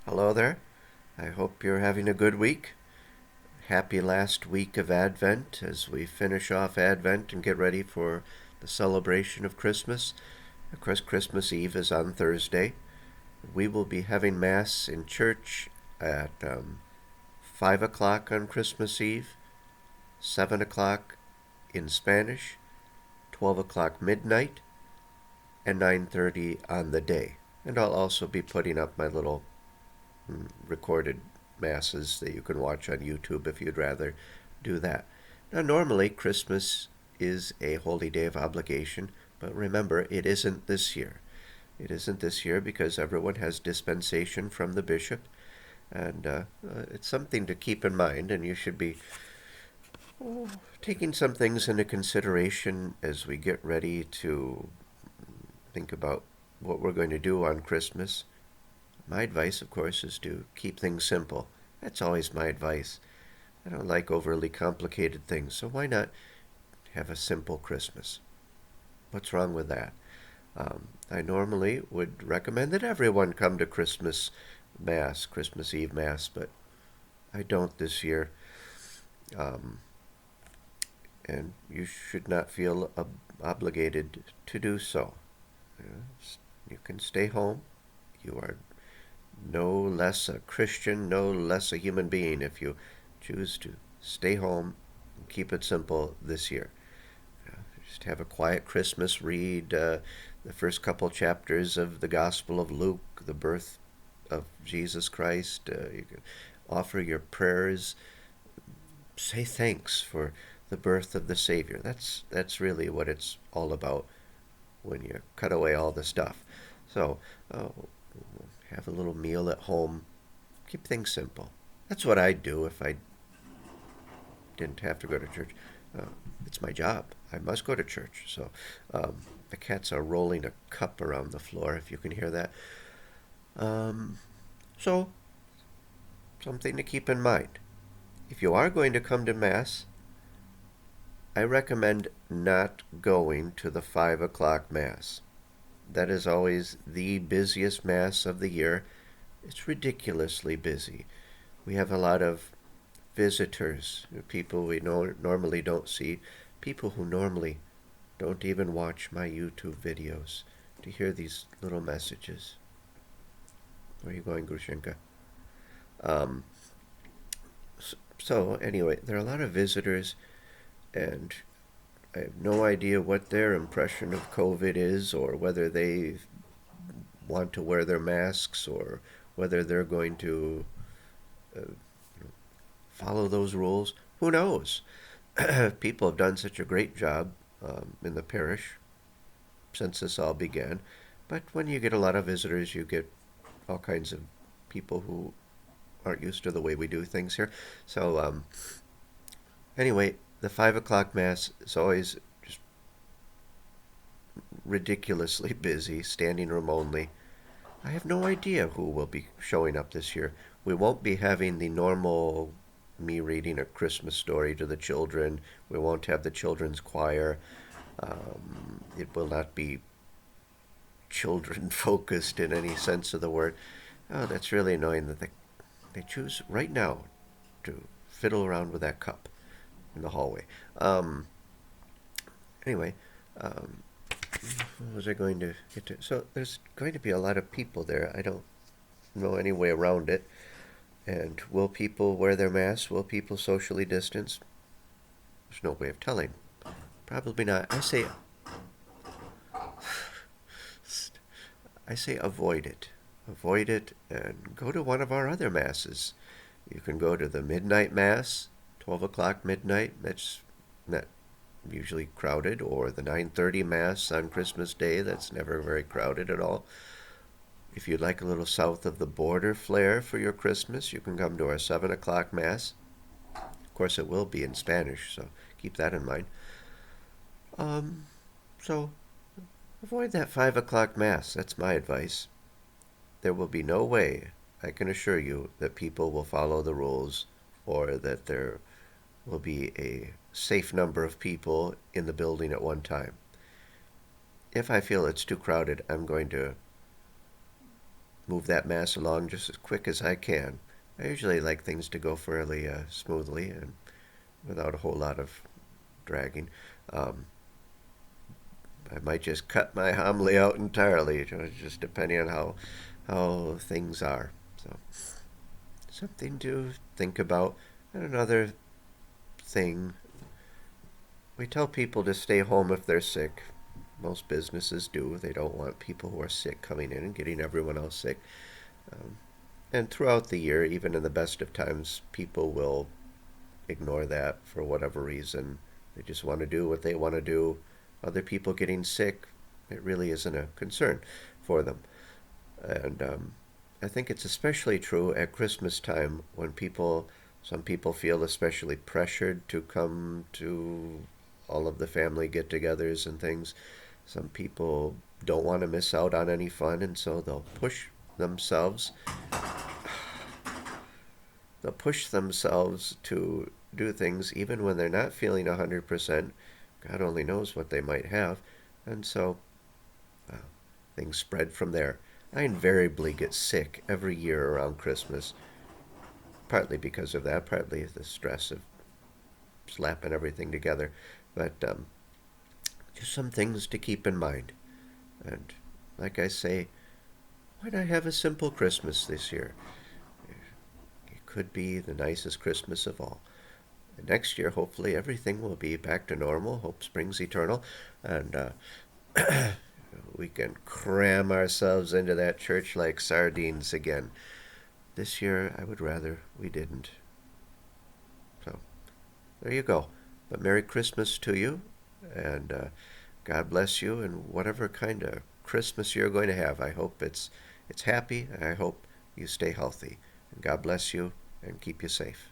Hello there. I hope you're having a good week. Happy last week of Advent as we finish off Advent and get ready for the celebration of Christmas. Of course, Christmas Eve is on Thursday. We will be having Mass in church at 5 o'clock on Christmas Eve, 7 o'clock in Spanish, 12 o'clock midnight, and 9:30 on the day. And I'll also be putting up my little recorded masses that you can watch on YouTube if you'd rather do that. Now, normally Christmas is a holy day of obligation, but remember, it isn't this year. It isn't this year because everyone has dispensation from the bishop, and it's something to keep in mind, and you should be taking some things into consideration as we get ready to think about what we're going to do on Christmas. My advice, of course, is to keep things simple. That's always my advice. I don't like overly complicated things, so why not have a simple Christmas? What's wrong with that? I normally would recommend that everyone come to Christmas Mass, Christmas Eve Mass, but I don't this year. Um, and you should not feel obligated to do so. You can stay home. You are no less a Christian, no less a human being if you choose to stay home and keep it simple this year. Just have a quiet Christmas, read the first couple chapters of the Gospel of Luke, the birth of Jesus Christ. You can offer your prayers, say thanks for the birth of the Savior. That's really what it's all about when you cut away all the stuff. So, have a little meal at home. Keep things simple. That's what I'd do if I didn't have to go to church. Uh, it's my job. I must go to church. So the cats are rolling a cup around the floor, if you can hear that. Um, so, something to keep in mind. If you are going to come to Mass, I recommend not going to the 5 o'clock Mass. That is always the busiest Mass of the year. It's ridiculously busy. We have a lot of visitors, people we normally don't see, people who normally don't even watch my YouTube videos to hear these little messages. Where are you going, Grushenka? Um, so, anyway, there are a lot of visitors, and I have no idea what their impression of COVID is, or whether they want to wear their masks, or whether they're going to uh, follow those rules. Who knows? People have done such a great job in the parish since this all began. But when you get a lot of visitors, you get all kinds of people who aren't used to the way we do things here. So, anyway, the 5 o'clock Mass is always just ridiculously busy, standing room only. I have no idea who will be showing up this year. We won't be having the normal me reading a Christmas story to the children. We won't have the children's choir. It will not be children focused in any sense of the word. Oh, that's really annoying that they choose right now to fiddle around with that cup in the hallway. Um, anyway, um, what was I going to get to? So there's going to be a lot of people there. I don't know any way around it. And will people wear their masks? Will people socially distance? There's no way of telling. Probably not. I say avoid it. Avoid it and go to one of our other masses. You can go to the midnight mass, 12 o'clock midnight. That's not usually crowded, or the 9:30 mass on Christmas Day. That's never very crowded at all. If you'd like a little south of the border flair for your Christmas, you can come to our 7 o'clock Mass. Of course, it will be in Spanish, so keep that in mind. Um, so avoid that 5 o'clock Mass. That's my advice. There will be no way, I can assure you, that people will follow the rules, or that there will be a safe number of people in the building at one time. If I feel it's too crowded, I'm going to move that mass along just as quick as I can. I usually like things to go fairly smoothly and without a whole lot of dragging. Um, I might just cut my homily out entirely, just depending on how things are. So something to think about. And another thing, we tell people to stay home if they're sick. Most businesses do. They don't want people who are sick coming in and getting everyone else sick. Um, and throughout the year, even in the best of times, people will ignore that for whatever reason. They just want to do what they want to do. Other people getting sick, it really isn't a concern for them. And I think it's especially true at Christmas time when some people feel especially pressured to come to all of the family get togethers and things. Some people don't want to miss out on any fun, and so themselves they'll push themselves to do things even when they're not feeling 100%. God only knows what they might have. And so uh, things spread from there. I invariably get sick every year around Christmas, partly because of that, partly the stress of slapping everything together. But just some things to keep in mind. And like I say, why not have a simple Christmas this year? It could be the nicest Christmas of all. And next year, hopefully, everything will be back to normal. Hope springs eternal. And we can cram ourselves into that church like sardines again. This year, I would rather we didn't. So, there you go. But Merry Christmas to you, and God bless you, and whatever kind of Christmas you're going to have. I hope it's happy, and I hope you stay healthy. And God bless you, and keep you safe.